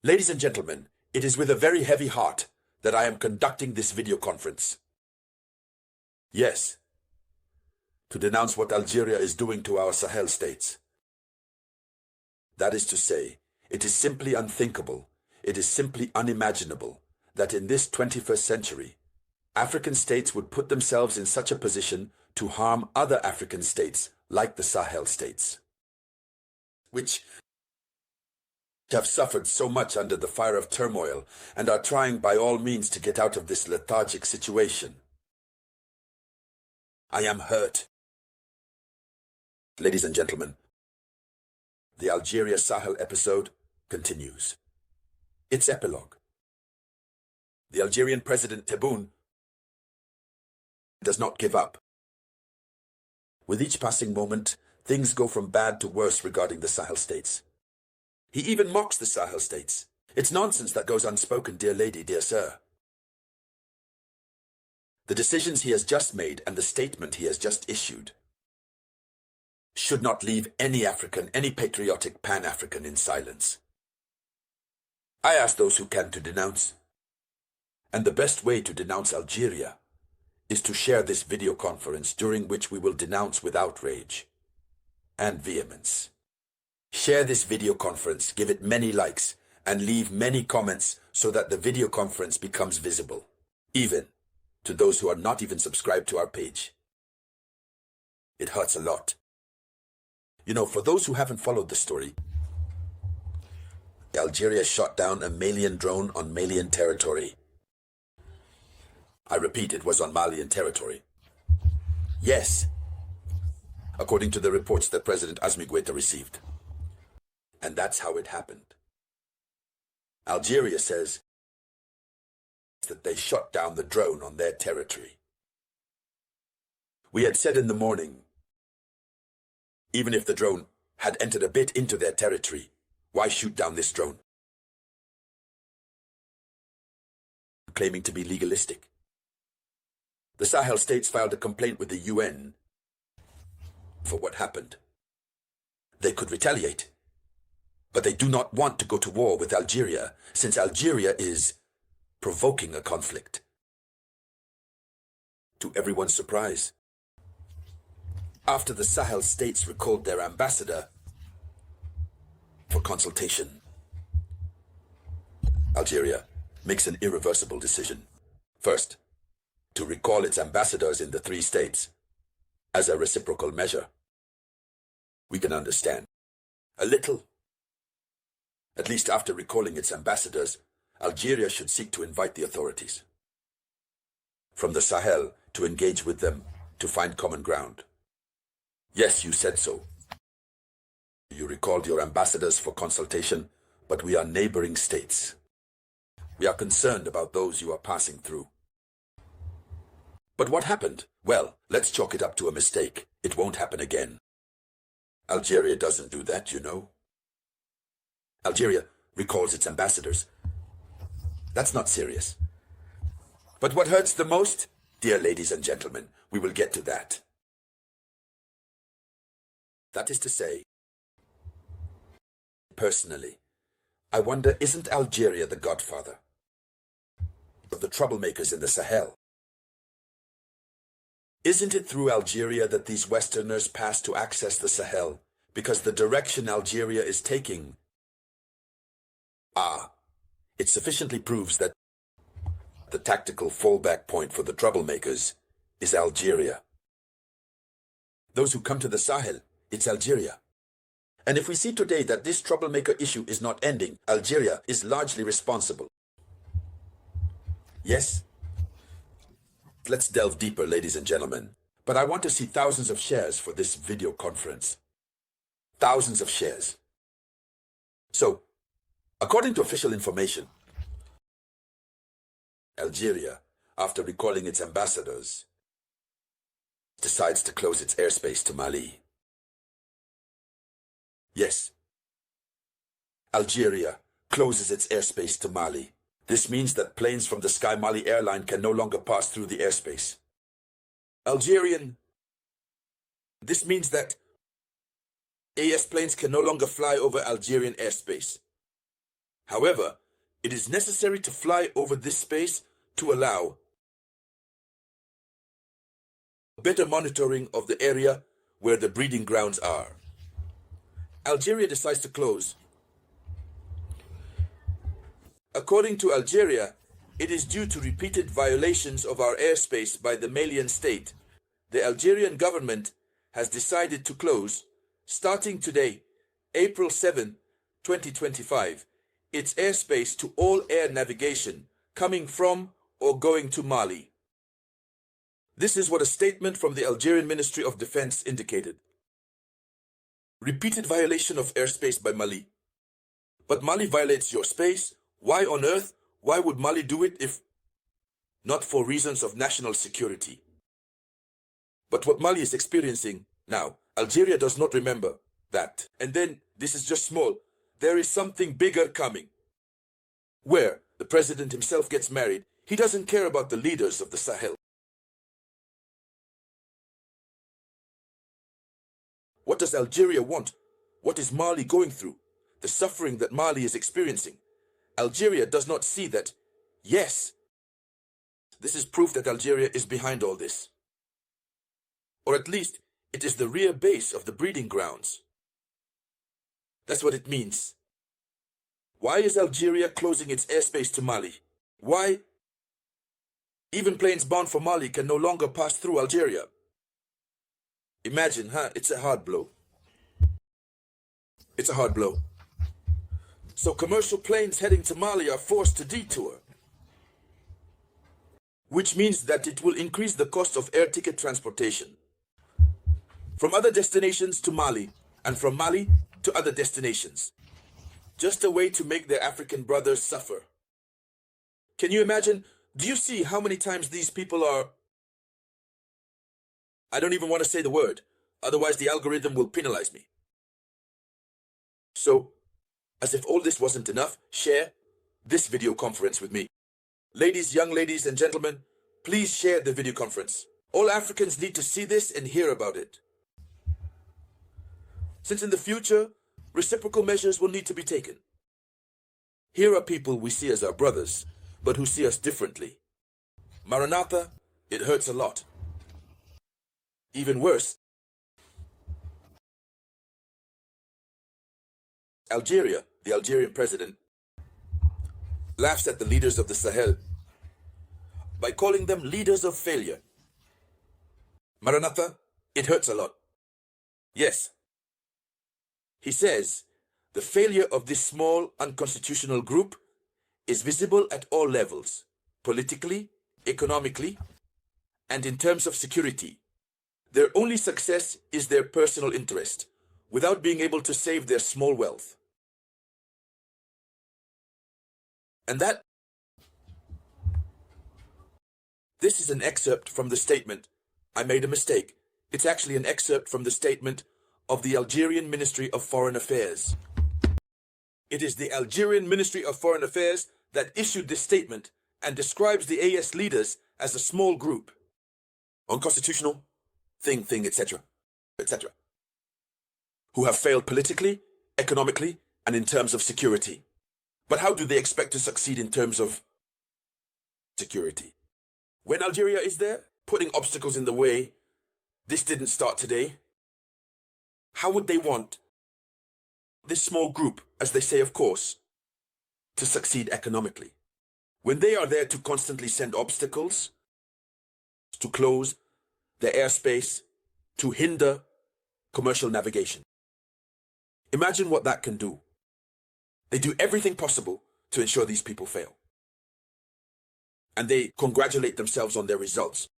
Ladies and gentlemen, it is with a very heavy heart that I am conducting this video conference. Yes, to denounce what Algeria is doing to our Sahel states. That is to say, it is simply unthinkable, it is simply unimaginable that in this 21st century, African states would put themselves in such a position to harm other African states like the Sahel states, which have suffered so much under the fire of turmoil and are trying by all means to get out of this lethargic situation. I am hurt. Ladies and gentlemen, the Algeria Sahel episode continues. Its epilogue. The Algerian President Tebboune does not give up. With each passing moment, things go from bad to worse regarding the Sahel states. He even mocks the Sahel states. It's nonsense that goes unspoken, dear lady, dear sir. The decisions he has just made and the statement he has just issued should not leave any African, any patriotic Pan-African in silence. I ask those who can to denounce. And the best way to denounce Algeria is to share this video conference during which we will denounce with outrage and vehemence. Share this video conference, give it many likes, and leave many comments so that the video conference becomes visible, even to those who are not even subscribed to our page. It hurts a lot. You know, for those who haven't followed the story, Algeria shot down a Malian drone on Malian territory. I repeat, it was on Malian territory. Yes, according to the reports that President Assimigoita received. And that's how it happened. Algeria says that they shot down the drone on their territory. We had said in the morning, even if the drone had entered a bit into their territory, why shoot down this drone? Claiming to be legalistic. The Sahel states filed a complaint with the UN for what happened. They could retaliate. But they do not want to go to war with Algeria, since Algeria is provoking a conflict. To everyone's surprise, after the Sahel states recalled their ambassador for consultation, Algeria makes an irreversible decision. First, to recall its ambassadors in the 3 states as a reciprocal measure. We can understand a little. At least after recalling its ambassadors, Algeria should seek to invite the authorities from the Sahel to engage with them to find common ground. Yes, you said so. You recalled your ambassadors for consultation, but we are neighboring states. We are concerned about those you are passing through. But what happened? Well, let's chalk it up to a mistake. It won't happen again. Algeria doesn't do that, you know. Algeria recalls its ambassadors. That's not serious. But what hurts the most, dear ladies and gentlemen, we will get to that. That is to say, personally, I wonder, isn't Algeria the godfather of the troublemakers in the Sahel? Isn't it through Algeria that these Westerners pass to access the Sahel, because the direction Algeria is taking, it sufficiently proves that the tactical fallback point for the troublemakers is Algeria. Those who come to the Sahel, it's Algeria. And if we see today that this troublemaker issue is not ending, Algeria is largely responsible. Yes? Let's delve deeper, ladies and gentlemen. But I want to see thousands of shares for this video conference. Thousands of shares. So, according to official information, Algeria, after recalling its ambassadors, decides to close its airspace to Mali. Yes, Algeria closes its airspace to Mali. This means that planes from the Sky Mali airline can no longer pass through the airspace. This means that AES planes can no longer fly over Algerian airspace. However, it is necessary to fly over this space to allow better monitoring of the area where the breeding grounds are. Algeria decides to close. According to Algeria, it is due to repeated violations of our airspace by the Malian state. The Algerian government has decided to close, starting today, April 7, 2025, its airspace to all air navigation coming from or going to Mali. This is what a statement from the Algerian Ministry of Defense indicated. Repeated violation of airspace by Mali. But Mali violates your space. Why on earth? Why would Mali do it if not for reasons of national security? But what Mali is experiencing now, Algeria does not remember that. And then, this is just small, there is something bigger coming. Where the president himself gets married, he doesn't care about the leaders of the Sahel. What does Algeria want? What is Mali going through? The suffering that Mali is experiencing. Algeria does not see that. Yes, this is proof that Algeria is behind all this. Or at least, it is the rear base of the breeding grounds. That's what it means. Why is Algeria closing its airspace to Mali? Why? Even planes bound for Mali can no longer pass through Algeria. Imagine, it's a hard blow. It's a hard blow. So commercial planes heading to Mali are forced to detour, which means that it will increase the cost of air ticket transportation from other destinations to Mali, and from Mali to other destinations. Just a way to make their African brothers suffer. Can you imagine? Do you see how many times these people are... I don't even want to say the word, otherwise the algorithm will penalize me. So, as if all this wasn't enough, share this video conference with me. Ladies, young ladies and gentlemen, please share the video conference. All Africans need to see this and hear about it. Since in the future, reciprocal measures will need to be taken. Here are people we see as our brothers, but who see us differently. Maranatha, it hurts a lot. Even worse, Algeria, the Algerian president, laughs at the leaders of the Sahel by calling them leaders of failure. Maranatha, it hurts a lot. Yes. He says, the failure of this small, unconstitutional group is visible at all levels, politically, economically, and in terms of security. Their only success is their personal interest, without being able to save their small wealth. And this is an excerpt from the statement. I made a mistake. It's actually an excerpt from the statement of the Algerian Ministry of Foreign Affairs. It is the Algerian Ministry of Foreign Affairs that issued this statement and describes the AES leaders as a small group. Unconstitutional, etc., etc., who have failed politically, economically, and in terms of security. But how do they expect to succeed in terms of security? When Algeria is there, putting obstacles in the way, this didn't start today. How would they want this small group, as they say of course, to succeed economically? When they are there to constantly send obstacles, to close the airspace, to hinder commercial navigation. Imagine what that can do. They do everything possible to ensure these people fail. And they congratulate themselves on their results.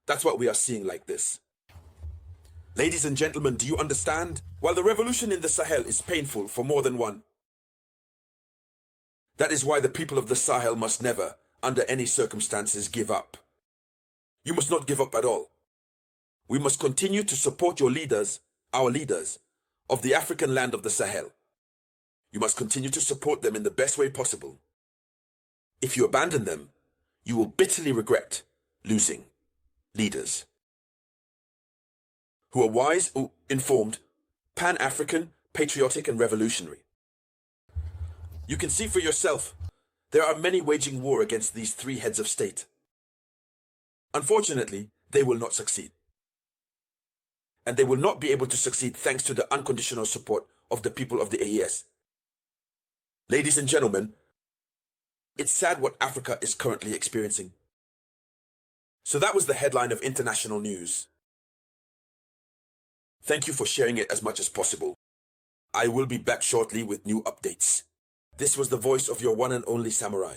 That's what we are seeing like this. Ladies and gentlemen, do you understand? While the revolution in the Sahel is painful for more than one, that is why the people of the Sahel must never, under any circumstances, give up. You must not give up at all. We must continue to support your leaders, our leaders, of the African land of the Sahel. You must continue to support them in the best way possible. If you abandon them, you will bitterly regret losing leaders who are wise, informed, pan-African, patriotic, and revolutionary. You can see for yourself, there are many waging war against these three heads of state. Unfortunately, they will not succeed. And they will not be able to succeed thanks to the unconditional support of the people of the AES. Ladies and gentlemen, it's sad what Africa is currently experiencing. So that was the headline of international news. Thank you for sharing it as much as possible. I will be back shortly with new updates. This was the voice of your one and only Samurai.